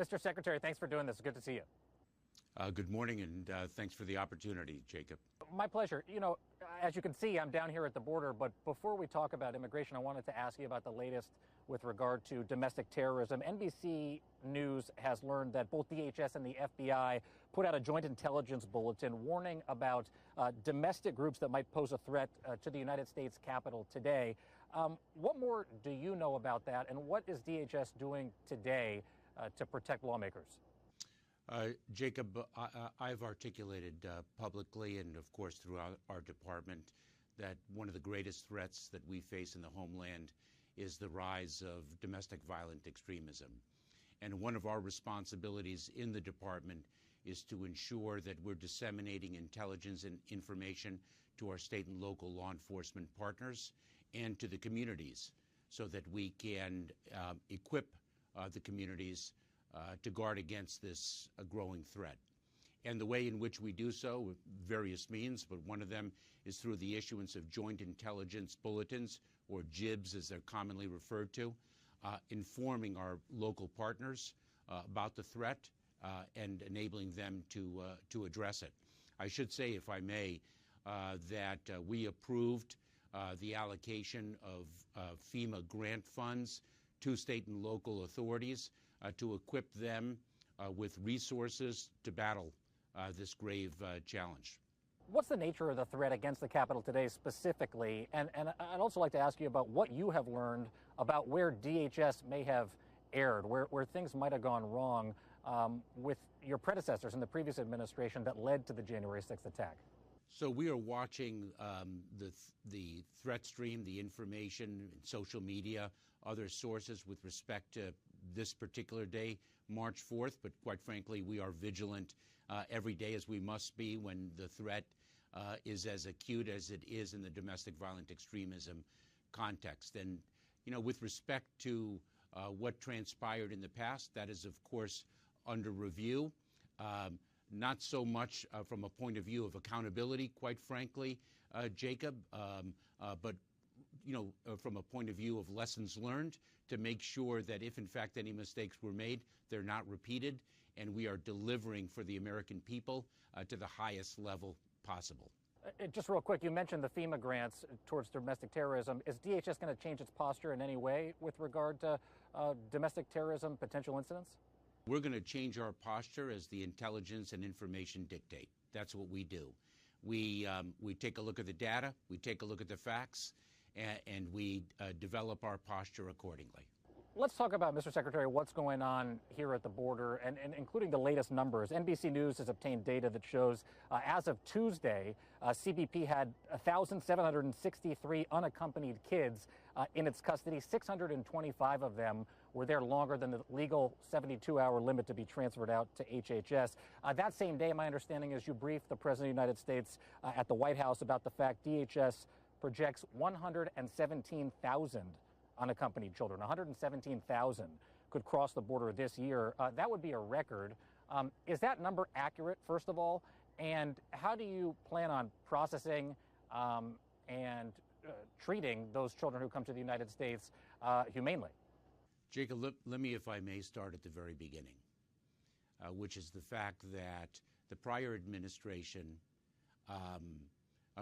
Mr. Secretary, thanks for doing this. Good to see you. Good morning, and thanks for the opportunity, Jacob. My pleasure. You know, as you can see, I'm down here at the border, but before we talk about immigration, I wanted to ask you about the latest with regard to domestic terrorism. NBC News has learned that both DHS and the FBI put out a joint intelligence bulletin warning about domestic groups that might pose a threat to the United States Capitol today. What more do you know about that, and what is DHS doing today to protect lawmakers? Jacob, I've articulated publicly and, of course, throughout our department that one of the greatest threats that we face in the homeland is the rise of domestic violent extremism. And one of our responsibilities in the department is to ensure that we're disseminating intelligence and information to our state and local law enforcement partners and to the communities so that we can equip the communities to guard against this growing threat. And the way in which we do so, with various means, but one of them is through the issuance of joint intelligence bulletins, or JIBs as they're commonly referred to, informing our local partners about the threat and enabling them to address it. I should say, if I may, that we approved the allocation of FEMA grant funds to state and local authorities to equip them with resources to battle this grave challenge. What's the nature of the threat against the Capitol today specifically? And I'd also like to ask you about what you have learned about where DHS may have erred, where things might have gone wrong with your predecessors in the previous administration that led to the January 6th attack. So we are watching the threat stream, the information, social media, other sources with respect to this particular day, March 4th. But quite frankly, we are vigilant every day, as we must be when the threat is as acute as it is in the domestic violent extremism context. And, you know, with respect to what transpired in the past, that is, of course, under review. Not so much from a point of view of accountability, quite frankly, Jacob, but from a point of view of lessons learned to make sure that if, in fact, any mistakes were made, they're not repeated, and we are delivering for the American people to the highest level possible. Just real quick, you mentioned the FEMA grants towards domestic terrorism. Is DHS going to change its posture in any way with regard to domestic terrorism potential incidents? We're going to change our posture as the intelligence and information dictate. That's what we do. We take a look at the data, we take a look at the facts, and we develop our posture accordingly. Let's talk about, Mr. Secretary, what's going on here at the border, and including the latest numbers. NBC News has obtained data that shows, as of Tuesday, CBP had 1,763 unaccompanied kids in its custody. 625 of them were there longer than the legal 72-hour limit to be transferred out to HHS. That same day, my understanding is you briefed the President of the United States at the White House about the fact DHS projects 117,000 unaccompanied children. 117,000 could cross the border this year. That would be a record. Is that number accurate, first of all? And how do you plan on processing and treating those children who come to the United States humanely? Jacob, let me, if I may, start at the very beginning, which is the fact that the prior administration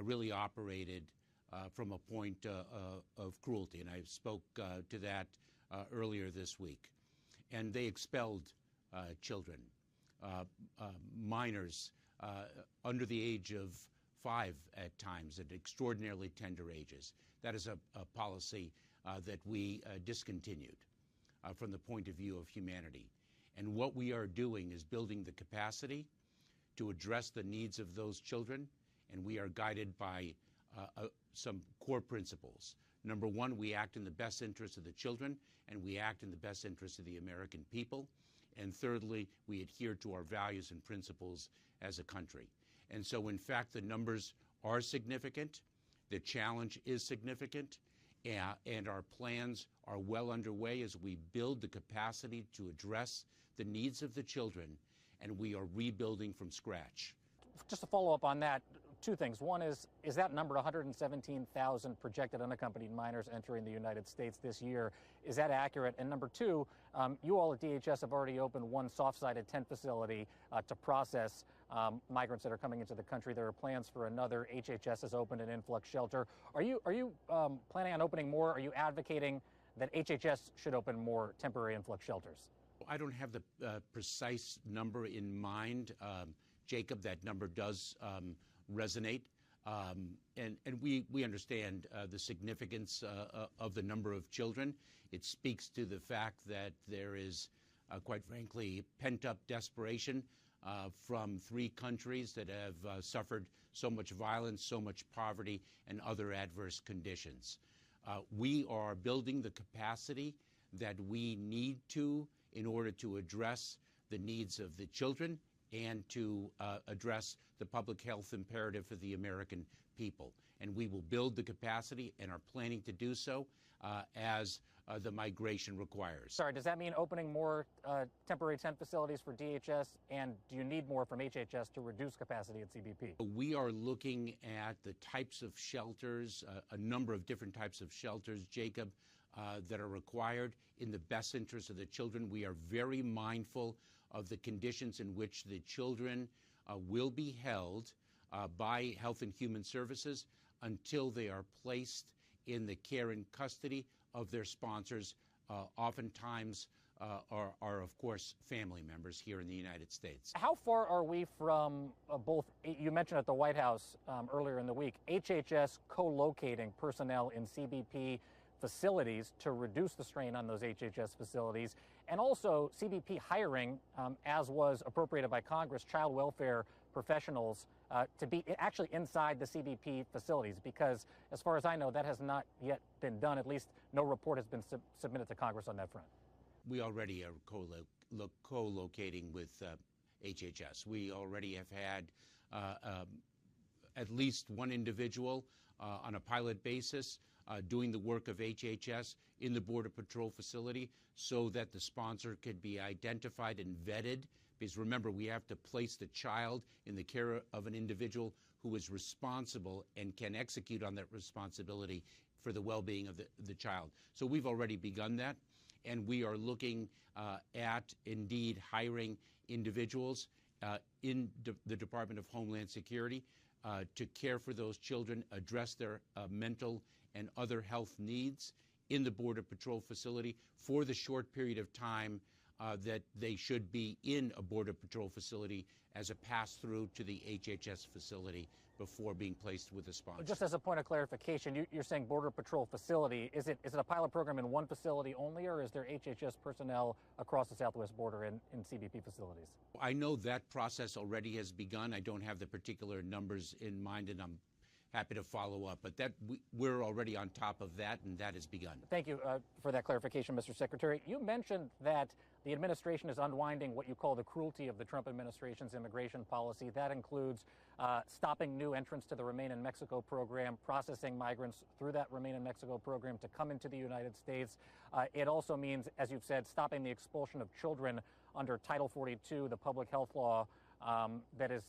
really operated from a point of cruelty, and I spoke to that earlier this week. And they expelled children, minors under the age of 5 at times, at extraordinarily tender ages. That is a policy that we discontinued from the point of view of humanity. And what we are doing is building the capacity to address the needs of those children, and we are guided by some core principles. Number one, we act in the best interest of the children, and we act in the best interest of the American people. And thirdly, we adhere to our values and principles as a country. And so, in fact, the numbers are significant. The challenge is significant. And our plans are well underway as we build the capacity to address the needs of the children, and we are rebuilding from scratch. Just to follow up on that, two things. One is that number 117,000 projected unaccompanied minors entering the United States this year, is that accurate? And number two, you all at DHS have already opened one soft-sided tent facility to process migrants that are coming into the country. There are plans for another. HHS has opened an influx shelter. Are you planning on opening more? Are you advocating that HHS should open more temporary influx shelters? I don't have the precise number in mind, Jacob. That number does resonate, and we understand the significance of the number of children. It speaks to the fact that there is, quite frankly, pent-up desperation from three countries that have suffered so much violence, so much poverty, and other adverse conditions. We are building the capacity that we need to in order to address the needs of the children and to address the public health imperative for the American people. And we will build the capacity and are planning to do so as the migration requires. Sorry, does that mean opening more temporary tent facilities for DHS, and do you need more from HHS to reduce capacity at CBP? We are looking at the types of shelters, a number of different types of shelters, Jacob, that are required in the best interest of the children. We are very mindful of the conditions in which the children will be held by Health and Human Services until they are placed in the care and custody of their sponsors, oftentimes are of course, family members here in the United States. How far are we from both, you mentioned at the White House earlier in the week, HHS co-locating personnel in CBP facilities to reduce the strain on those HHS facilities, and also CBP hiring, as was appropriated by Congress, child welfare professionals to be actually inside the CBP facilities, because as far as I know, that has not yet been done. At least no report has been submitted to Congress on that front. We already are co-locating with HHS. We already have had at least one individual on a pilot basis doing the work of HHS in the Border Patrol facility so that the sponsor could be identified and vetted. Because remember, we have to place the child in the care of an individual who is responsible and can execute on that responsibility for the well-being of the child. So we've already begun that, and we are looking at, indeed, hiring individuals in the Department of Homeland Security to care for those children, address their mental and other health needs in the Border Patrol facility for the short period of time that they should be in a Border Patrol facility as a pass-through to the HHS facility before being placed with a sponsor. Just as a point of clarification, you're saying Border Patrol facility. Is it a pilot program in one facility only, or is there HHS personnel across the southwest border in CBP facilities? I know that process already has begun. I don't have the particular numbers in mind, and I'm happy to follow up, but we're already on top of that, and that has begun. Thank you for that clarification, Mr. Secretary. You mentioned that the administration is unwinding what you call the cruelty of the Trump administration's immigration policy. That includes stopping new entrants to the Remain in Mexico program, processing migrants through that Remain in Mexico program to come into the United States. It also means, as you've said, stopping the expulsion of children under Title 42, the public health law that is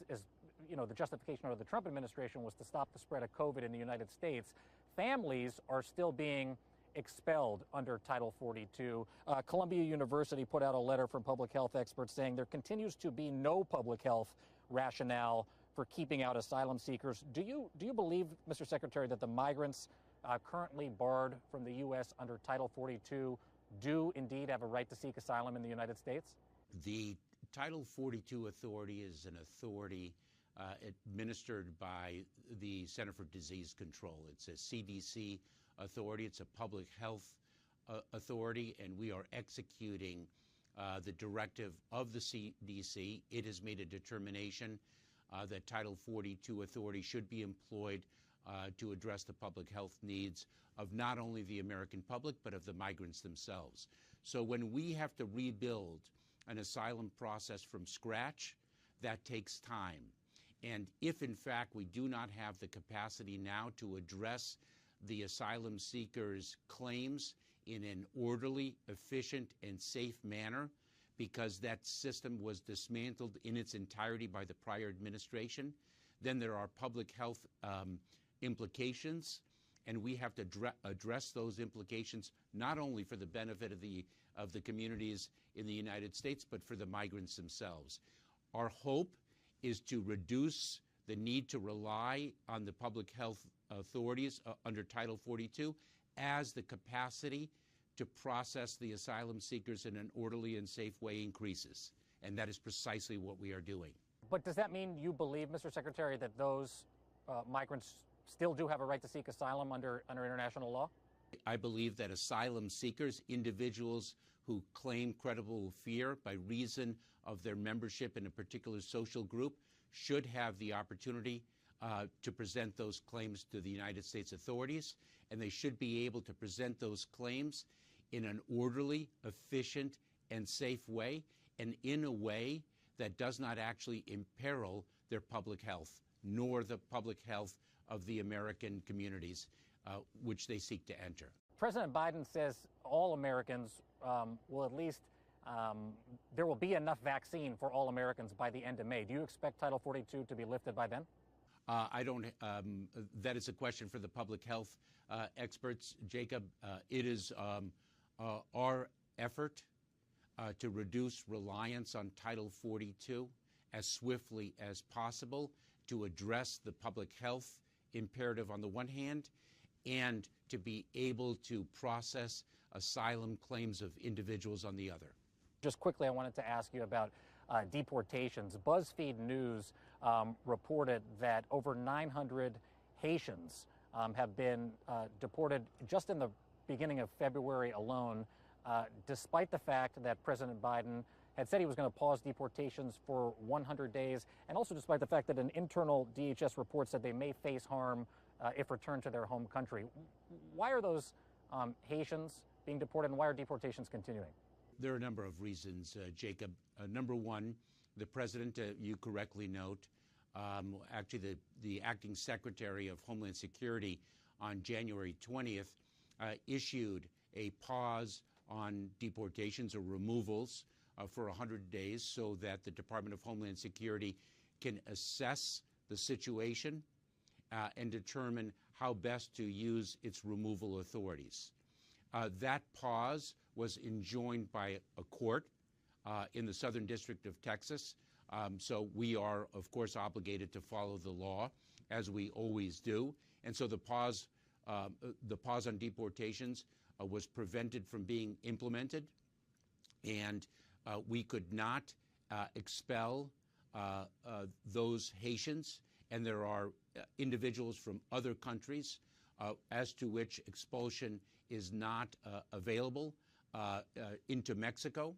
the justification of the Trump administration was to stop the spread of COVID in the United States. Families are still being expelled under Title 42. Columbia University put out a letter from public health experts saying there continues to be no public health rationale for keeping out asylum seekers. Do you believe, Mr. Secretary, that the migrants currently barred from the U.S. under Title 42 do indeed have a right to seek asylum in the United States? The Title 42 authority is an authority administered by the Center for Disease Control. It's a CDC authority. It's a public health authority, and we are executing the directive of the CDC. It has made a determination that Title 42 authority should be employed to address the public health needs of not only the American public, but of the migrants themselves. So when we have to rebuild an asylum process from scratch, that takes time. And if, in fact, we do not have the capacity now to address the asylum seekers' claims in an orderly, efficient, and safe manner, because that system was dismantled in its entirety by the prior administration, then there are public health implications, and we have to address those implications not only for the benefit of the communities in the United States, but for the migrants themselves. Our hope is to reduce the need to rely on the public health authorities under Title 42 as the capacity to process the asylum seekers in an orderly and safe way increases. And that is precisely what we are doing. But does that mean you believe, Mr. Secretary, that those migrants still do have a right to seek asylum under international law? I believe that asylum seekers, individuals who claim credible fear by reason of their membership in a particular social group, should have the opportunity to present those claims to the United States authorities, and they should be able to present those claims in an orderly, efficient, and safe way, and in a way that does not actually imperil their public health, nor the public health of the American communities which they seek to enter. President Biden says all Americans will at least, there will be enough vaccine for all Americans by the end of May. Do you expect Title 42 to be lifted by then? I don't, that is a question for the public health experts, Jacob. It is our effort to reduce reliance on Title 42 as swiftly as possible, to address the public health imperative on the one hand, and to be able to process asylum claims of individuals on the other. Just quickly, I wanted to ask you about deportations. BuzzFeed News reported that over 900 Haitians have been deported just in the beginning of February alone, despite the fact that President Biden had said he was going to pause deportations for 100 days, and also despite the fact that an internal DHS report said they may face harm if returned to their home country. Why are those Haitians being deported, and why are deportations continuing? There are a number of reasons, Jacob. Number one, the president, you correctly note, actually the acting secretary of Homeland Security on January 20th issued a pause on deportations or removals for 100 days so that the Department of Homeland Security can assess the situation and determine how best to use its removal authorities. That pause was enjoined by a court in the Southern District of Texas. So we are, of course, obligated to follow the law, as we always do. And so the pause on deportations was prevented from being implemented, and we could not expel those Haitians, and there are individuals from other countries as to which expulsion is not available into Mexico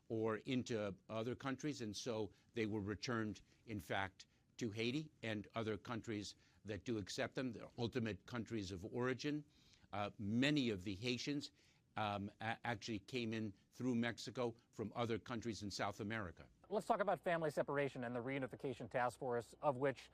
or into other countries, and so they were returned, in fact, to Haiti and other countries that do accept them, the ultimate countries of origin. Many of the Haitians actually came in through Mexico from other countries in South America. Let's talk about family separation and the reunification task force, of which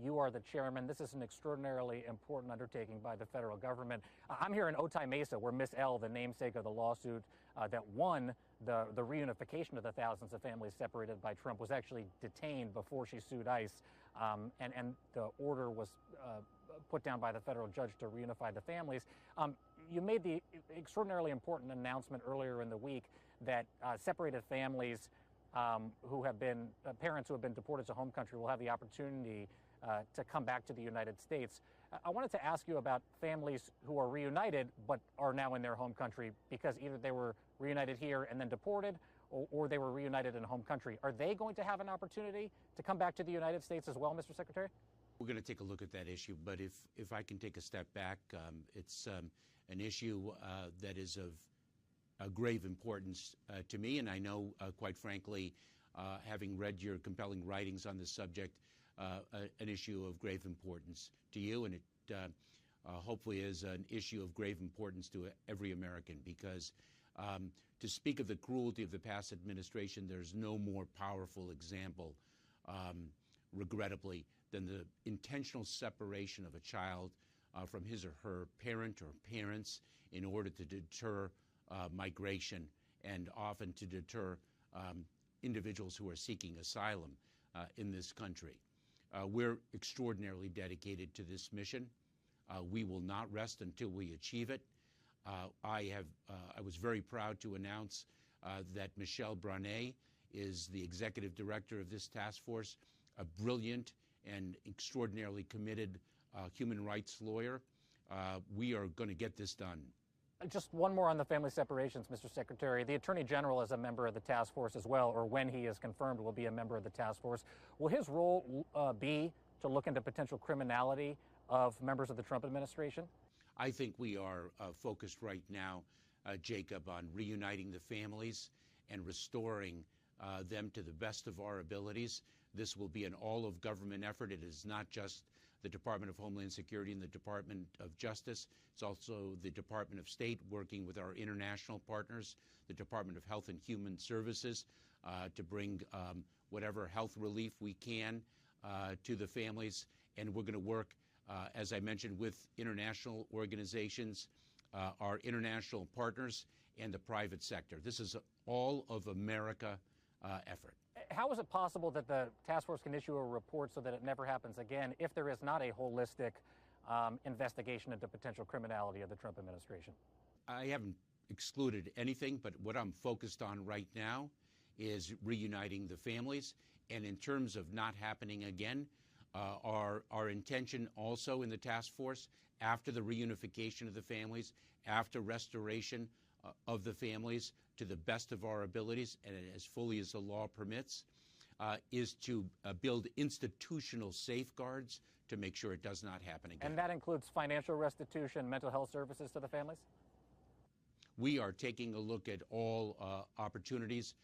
you are the chairman. This is an extraordinarily important undertaking by the federal government. I'm here in Otay Mesa, where Miss L, the namesake of the lawsuit that won the reunification of the thousands of families separated by Trump, was actually detained before she sued ICE, and the order was put down by the federal judge to reunify the families. You made the extraordinarily important announcement earlier in the week that separated families who have been, parents who have been deported to home country will have the opportunity to come back to the United States. I wanted to ask you about families who are reunited but are now in their home country because either they were reunited here and then deported, or they were reunited in home country. Are they going to have an opportunity to come back to the United States as well, Mr. Secretary? We're going to take a look at that issue, but if I can take a step back, it's an issue that is of grave importance to me, and I know, quite frankly, having read your compelling writings on this subject, an issue of grave importance to you, and it hopefully is an issue of grave importance to every American, because to speak of the cruelty of the past administration, there's no more powerful example, regrettably, than the intentional separation of a child from his or her parent or parents in order to deter migration, and often to deter individuals who are seeking asylum in this country. We're extraordinarily dedicated to this mission. We will not rest until we achieve it. I was very proud to announce that Michelle Brunet is the executive director of this task force, a brilliant and extraordinarily committed human rights lawyer. We are going to get this done. Just one more on the family separations, Mr. Secretary. The Attorney General is a member of the task force as well, or when he is confirmed will be a member of the task force. Will his role be to look into potential criminality of members of the Trump administration? I think we are focused right now, Jacob, on reuniting the families and restoring them to the best of our abilities. This will be an all-of-government effort. It is not just the Department of Homeland Security and the Department of Justice. It's also the Department of State working with our international partners, the Department of Health and Human Services, to bring whatever health relief we can to the families. And we're going to work, as I mentioned, with international organizations, our international partners, and the private sector. This is all of America effort. How is it possible that the task force can issue a report so that it never happens again if there is not a holistic investigation into potential criminality of the Trump administration? I haven't excluded anything, but what I'm focused on right now is reuniting the families. And in terms of not happening again, our intention also in the task force, after the reunification of the families, after restoration of the families to the best of our abilities and as fully as the law permits, is to build institutional safeguards to make sure it does not happen again. And that includes financial restitution, mental health services to the families? We are taking a look at all opportunities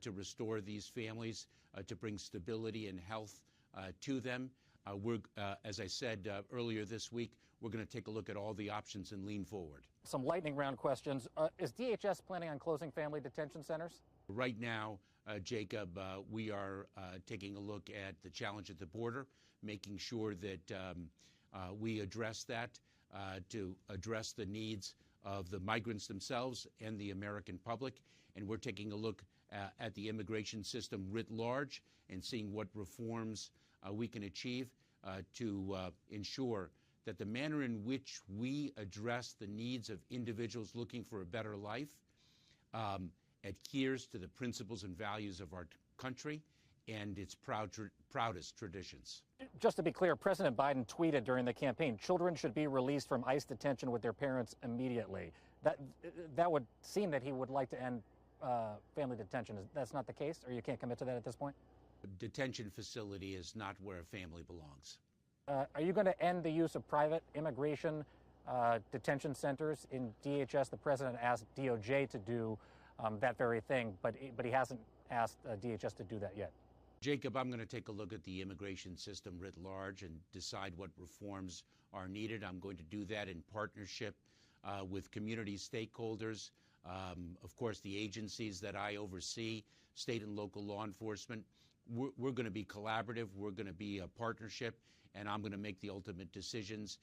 to restore these families, to bring stability and health to them. As I said earlier this week, we're going to take a look at all the options and lean forward. Some lightning round questions. Is DHS planning on closing family detention centers? Right now, Jacob, we are taking a look at the challenge at the border, making sure that we address that to address the needs of the migrants themselves and the American public. And we're taking a look at the immigration system writ large and seeing what reforms we can achieve to ensure that the manner in which we address the needs of individuals looking for a better life adheres to the principles and values of our country and its proudest traditions. Just to be clear, President Biden tweeted during the campaign, children should be released from ICE detention with their parents immediately. That would seem that he would like to end family detention. That's not the case, or you can't commit to that at this point? A detention facility is not where a family belongs. Are you going to end the use of private immigration detention centers in DHS? The president asked DOJ to do that very thing, but he hasn't asked DHS to do that yet. Jacob, I'm going to take a look at the immigration system writ large and decide what reforms are needed. I'm going to do that in partnership with community stakeholders, of course, the agencies that I oversee, state and local law enforcement. We're going to be collaborative. We're going to be a partnership, and I'm going to make the ultimate decisions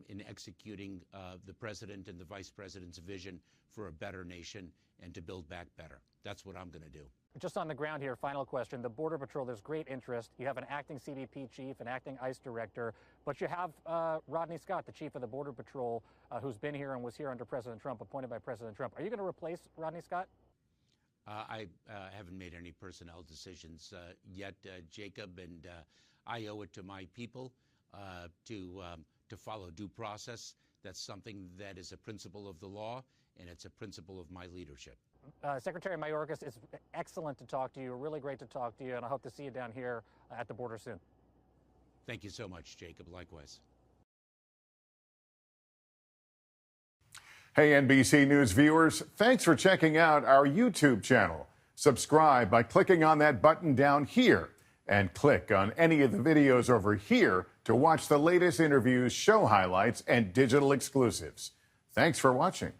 in executing the president and the vice president's vision for a better nation and to build back better. That's what I'm going to do. Just on the ground here, final question. The Border Patrol, there's great interest. You have an acting CBP chief, an acting ICE director, but you have Rodney Scott, the chief of the Border Patrol, who's been here and was here under President Trump, appointed by President Trump. Are you going to replace Rodney Scott? I haven't made any personnel decisions yet, Jacob, and I owe it to my people to follow due process. That's something that is a principle of the law, and it's a principle of my leadership. Secretary Mayorkas, it's excellent to talk to you, really great to talk to you, and I hope to see you down here at the border soon. Thank you so much, Jacob. Likewise. Hey, NBC News viewers, thanks for checking out our YouTube channel. Subscribe by clicking on that button down here and click on any of the videos over here to watch the latest interviews, show highlights, and digital exclusives. Thanks for watching.